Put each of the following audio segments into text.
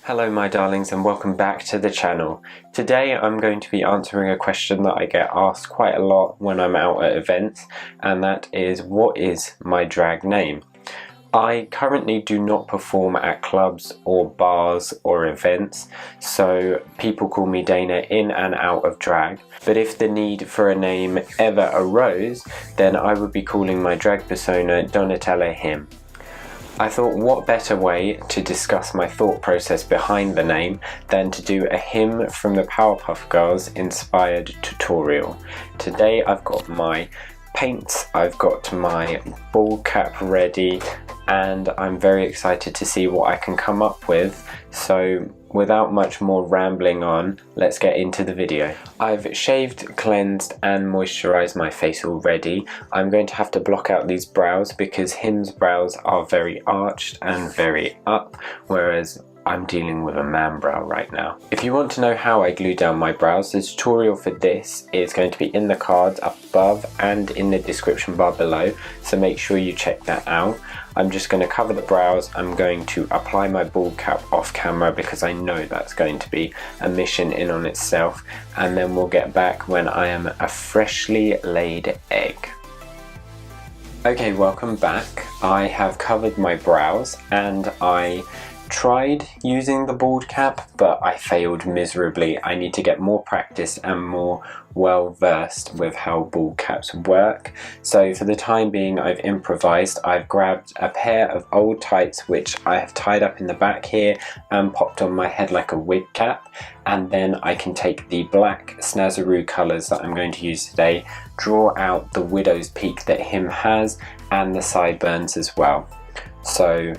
Hello my darlings and welcome back to the channel. Today I'm going to be answering a question that I get asked quite a lot when I'm out at events, and that is, what is my drag name? I currently do not perform at clubs or bars or events, so people call me Dana in and out of drag. But if the need for a name ever arose, then I would be calling my drag persona Donatella Him. I thought, what better way to discuss my thought process behind the name than to do a Him from the Powerpuff Girls inspired tutorial. Today I've got my paints, I've got my ball cap ready, and I'm very excited to see what I can come up with. So without much more rambling on, let's get into the video. I've shaved, cleansed and moisturized my face already. I'm going to have to block out these brows because Him's brows are very arched and very up, whereas I'm dealing with a man brow right now. If you want to know how I glue down my brows, the tutorial for this is going to be in the cards up above and in the description bar below, so make sure you check that out. I'm just going to cover the brows. I'm going to apply my ball cap off camera because I know that's going to be a mission in on itself, and then we'll get back when I am a freshly laid egg. Okay, welcome back. I have covered my brows and I tried using the bald cap, but I failed miserably. I need to get more practice and more well versed with how bald caps work. So for the time being I've improvised. I've grabbed a pair of old tights which I have tied up in the back here and popped on my head like a wig cap, and then I can take the black Snazaroo colours that I'm going to use today, draw out the widow's peak that Him has and the sideburns as well. So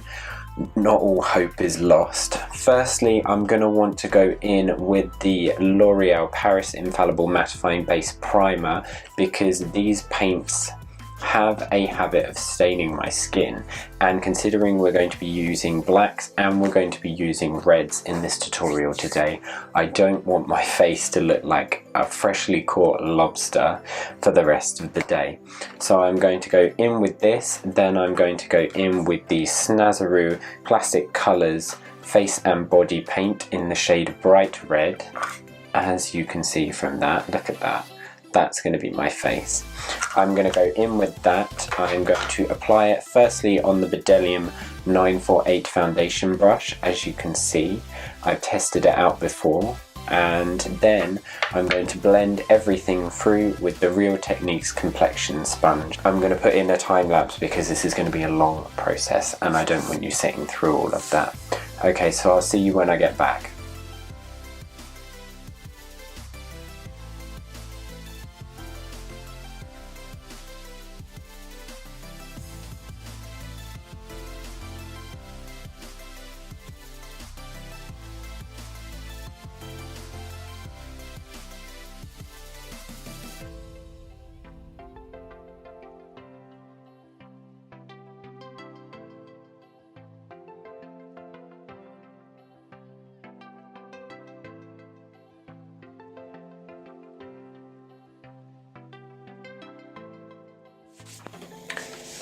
not all hope is lost. Firstly, I'm going to want to go in with the L'Oreal Paris Infallible Mattifying Base Primer because these paints have a habit of staining my skin, and considering we're going to be using blacks and we're going to be using reds in this tutorial today, I don't want my face to look like a freshly caught lobster for the rest of the day. So I'm going to go in with this, then I'm going to go in with the Snazaroo Classic Colours Face and Body Paint in the shade Bright Red. As you can see from that, look at that. That's going to be my face. I'm going to go in with that. I'm going to apply it firstly on the Bdellium 948 foundation brush. As you can see, I've tested it out before, and then I'm going to blend everything through with the Real Techniques complexion sponge. I'm going to put in a time lapse because this is going to be a long process and I don't want you sitting through all of that. Okay, so I'll see you when I get back.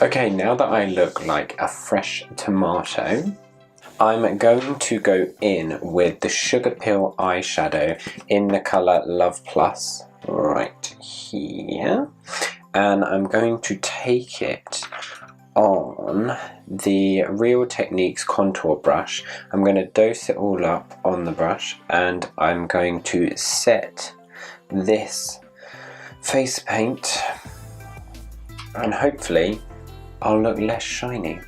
Okay, now that I look like a fresh tomato, I'm going to go in with the Sugarpill eyeshadow in the colour Love Plus right here, and I'm going to take it on the Real Techniques contour brush. I'm going to dose it all up on the brush and I'm going to set this face paint, and hopefully I'll look less shiny.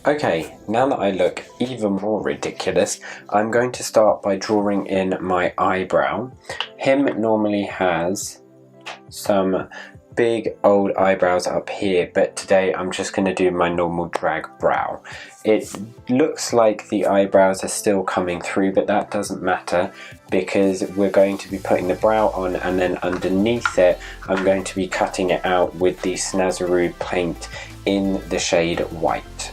Okay, now that I look even more ridiculous, I'm going to start by drawing in my eyebrow. Him normally has some big old eyebrows up here, but today I'm just going to do my normal drag brow. It looks like the eyebrows are still coming through, but that doesn't matter because we're going to be putting the brow on, and then underneath it I'm going to be cutting it out with the Snazaroo paint in the shade White.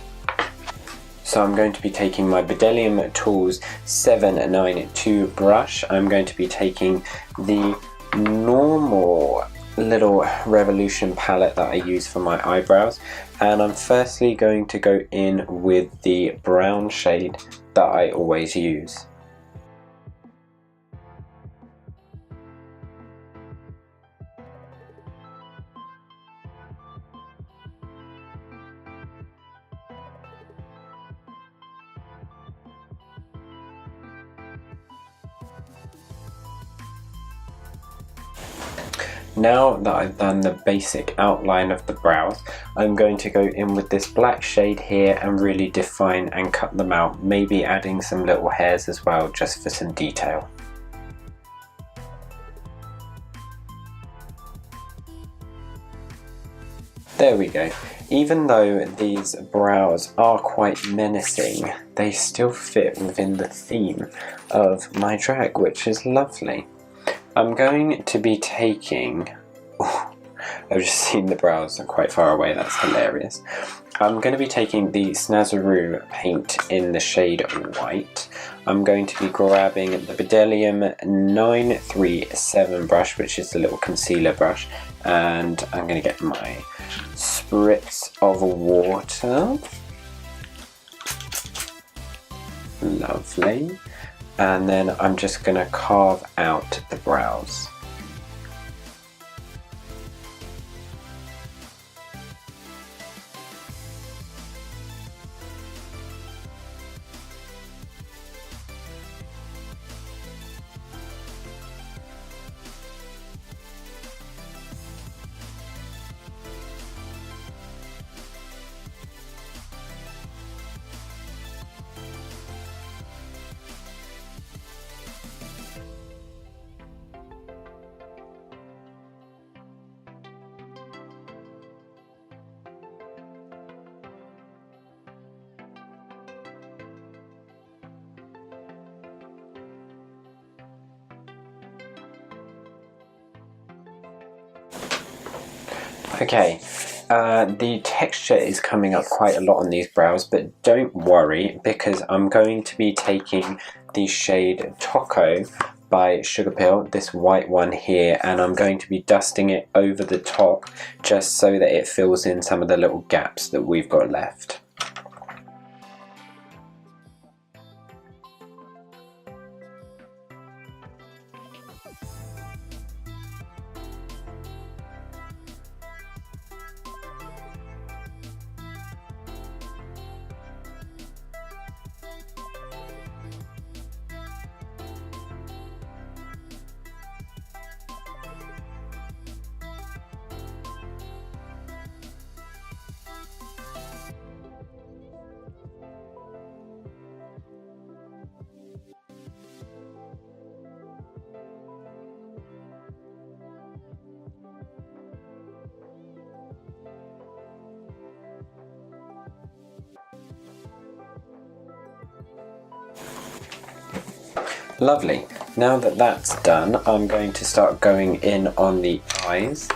So I'm going to be taking my Bdellium Tools 792 brush. I'm going to be taking the normal little Revolution palette that I use for my eyebrows, and I'm firstly going to go in with the brown shade that I always use. Now that I've done the basic outline of the brows, I'm going to go in with this black shade here and really define and cut them out, maybe adding some little hairs as well, just for some detail. There we go. Even though these brows are quite menacing, they still fit within the theme of my drag, which is lovely. I'm going to be taking, I've just seen the brows are quite far away, that's hilarious. I'm going to be taking the Snazaroo paint in the shade white. I'm going to be grabbing the Bdellium 937 brush, which is the little concealer brush, and I'm going to get my spritz of water. Lovely. And then I'm just going to carve out the brows. Okay, the texture is coming up quite a lot on these brows, but don't worry because I'm going to be taking the shade Tako by Sugarpill, this white one here, and I'm going to be dusting it over the top just so that it fills in some of the little gaps that we've got left. Lovely. Now that that's done, I'm going to start going in on the eyes.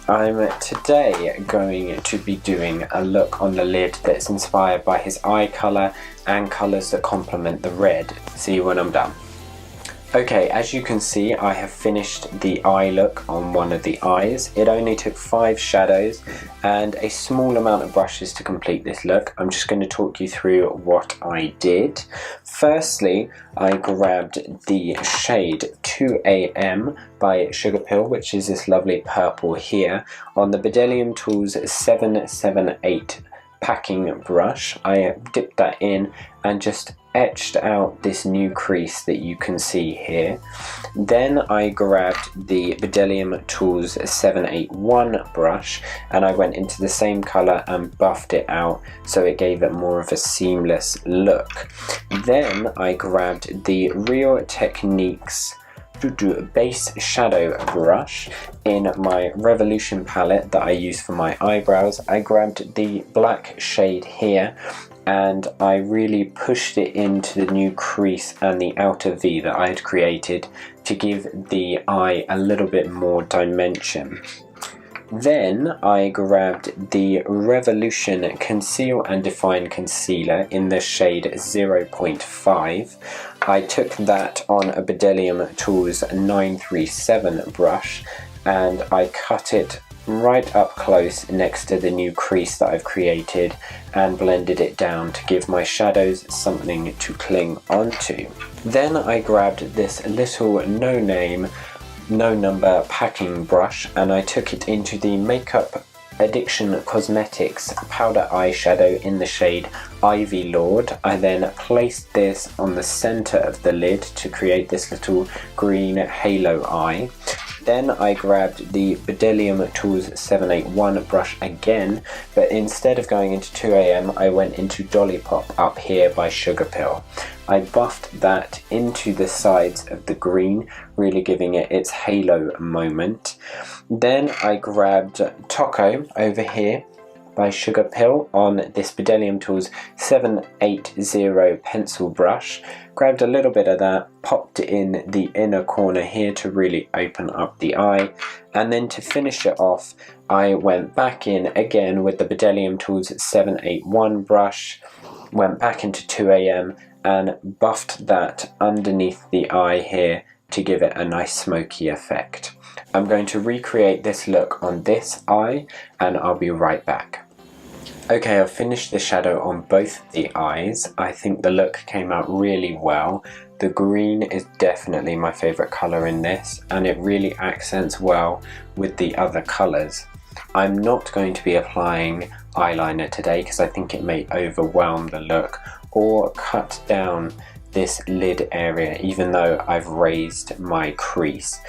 I'm today going to be doing a look on the lid that's inspired by his eye colour and colours that complement the red. See you when I'm done. Okay, as you can see, I have finished the eye look on one of the eyes. It only took 5 shadows and a small amount of brushes to complete this look. I'm just going to talk you through what I did. Firstly, I grabbed the shade 2am by Sugarpill, which is this lovely purple here, on the Bdellium Tools 778 packing brush. I dipped that in and just etched out this new crease that you can see here. Then I grabbed the Bdellium Tools 781 brush and I went into the same colour and buffed it out so it gave it more of a seamless look. Then I grabbed the Real Techniques base shadow brush in my Revolution palette that I use for my eyebrows. I grabbed the black shade here and I really pushed it into the new crease and the outer V that I had created to give the eye a little bit more dimension. Then I grabbed the Revolution Conceal and Define Concealer in the shade 0.5. I took that on a Bdellium Tools 937 brush and I cut it right up close next to the new crease that I've created and blended it down to give my shadows something to cling onto. Then I grabbed this little no number packing brush and I took it into the Makeup Addiction Cosmetics powder eyeshadow in the shade Ivy Lord. I then placed this on the center of the lid to create this little green halo eye. Then I grabbed the Bdellium Tools 781 brush again, but instead of going into 2am I went into Dollipop up here by Sugarpill. I buffed that into the sides of the green, really giving it its halo moment. Then I grabbed Tako over here by Sugarpill on this Bdellium Tools 780 pencil brush. Grabbed a little bit of that, popped it in the inner corner here to really open up the eye, and then to finish it off I went back in again with the Bdellium Tools 781 brush, went back into 2am and buffed that underneath the eye here to give it a nice smoky effect. I'm going to recreate this look on this eye and I'll be right back. Okay, I've finished the shadow on both the eyes. I think the look came out really well. The green is definitely my favourite colour in this and it really accents well with the other colours. I'm not going to be applying eyeliner today because I think it may overwhelm the look or cut down this lid area even though I've raised my crease.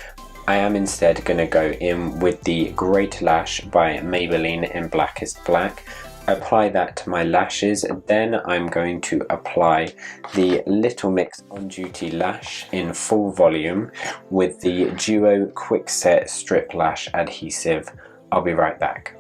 I am instead going to go in with the Great Lash by Maybelline in Blackest Black. Apply that to my lashes, then I'm going to apply the Little Mix On Duty Lash in full volume with the Duo Quick Set Striplash Adhesive. I'll be right back.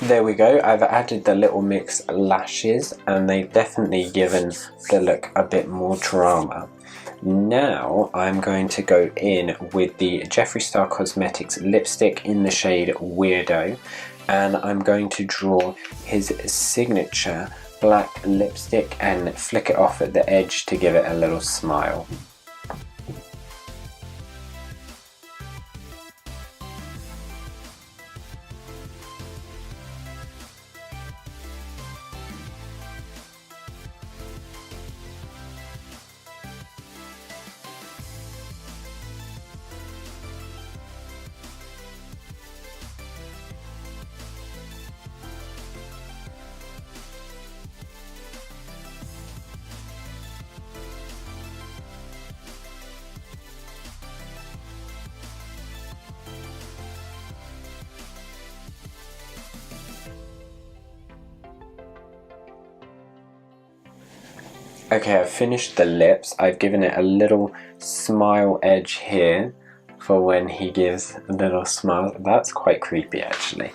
There we go, I've added the Little Mix lashes and they've definitely given the look a bit more drama. Now I'm going to go in with the Jeffree Star Cosmetics lipstick in the shade Weirdo and I'm going to draw his signature black lipstick and flick it off at the edge to give it a little smile. Okay, I've finished the lips. I've given it a little smile edge here for when he gives a little smile. That's quite creepy actually.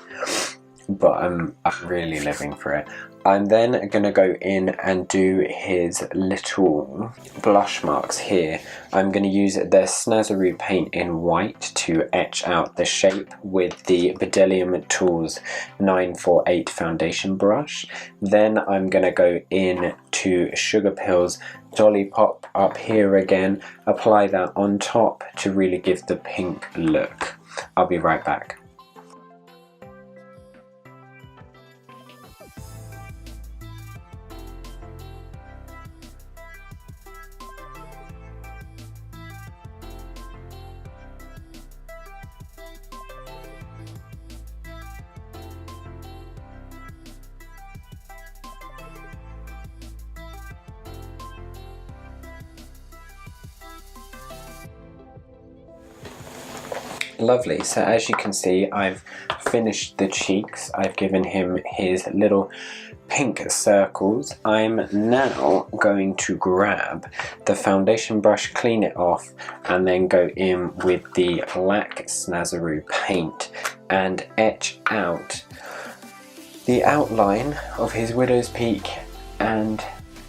but I'm really living for it. I'm then gonna go in and do his little blush marks here. I'm gonna use the Snazaroo paint in white to etch out the shape with the Bdellium Tools 948 foundation brush. Then I'm gonna go in to Sugarpill's Dollipop up here again, apply that on top to really give the pink look. I'll be right back. Lovely, so as you can see, I've finished the cheeks. I've given him his little pink circles. I'm now going to grab the foundation brush, clean it off, and then go in with the black Snazaroo paint and etch out the outline of his widow's peak and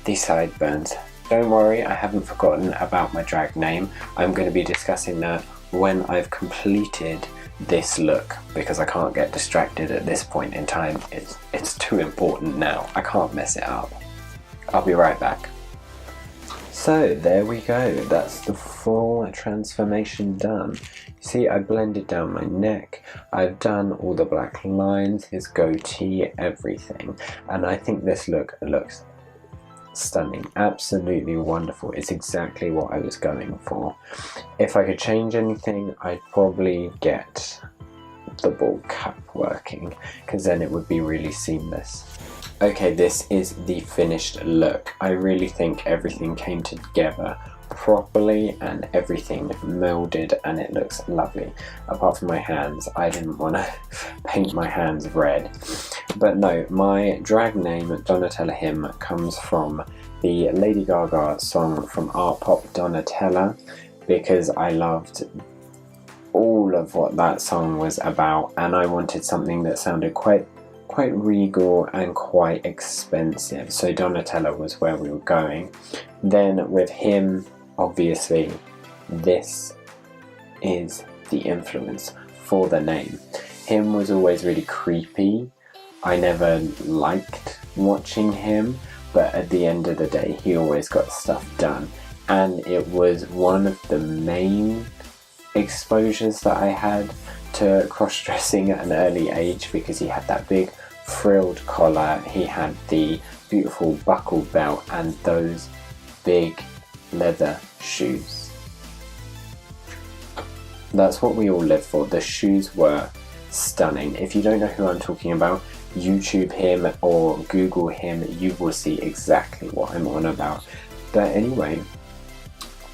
the sideburns. Don't worry, I haven't forgotten about my drag name. I'm going to be discussing that when I've completed this look, because I can't get distracted at this point in time. It's too important now. I can't mess it up. I'll be right back. So there we go, that's the full transformation done. See, I blended down my neck, I've done all the black lines, his goatee, everything, and I think this look looks stunning, absolutely wonderful. It's exactly what I was going for. If I could change anything, I'd probably get the ball cap working, because then it would be really seamless. Okay, this is the finished look. I really think everything came together properly and everything melded and it looks lovely. Apart from my hands, I didn't want to paint my hands red. But no, my drag name, Donatella Him, comes from the Lady Gaga song from Art Pop Donatella, because I loved all of what that song was about and I wanted something that sounded quite regal and quite expensive, so Donatella was where we were going. Then with him, obviously this is the influence for the name. Him was always really creepy. I never liked watching him, but at the end of the day he always got stuff done, and it was one of the main exposures that I had to cross-dressing at an early age, because he had that big frilled collar, he had the beautiful buckle belt and those big leather shoes. That's what we all live for. The shoes were stunning. If you don't know who I'm talking about, YouTube him or Google him, you will see exactly what I'm on about. But anyway,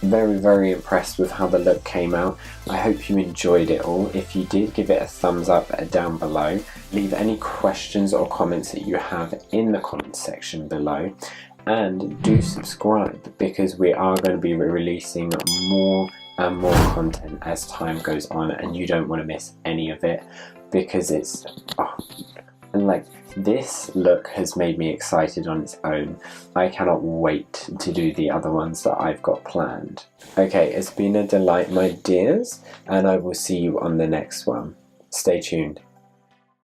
very impressed with how the look came out. I hope you enjoyed it all. If you did, give it a thumbs up down below. Leave any questions or comments that you have in the comments section below, and do subscribe, because we are going to be releasing more and more content as time goes on and you don't want to miss any of it, because it's and like, this look has made me excited on its own. I cannot wait to do the other ones that I've got planned. Okay, it's been a delight, my dears, and I will see you on the next one. Stay tuned.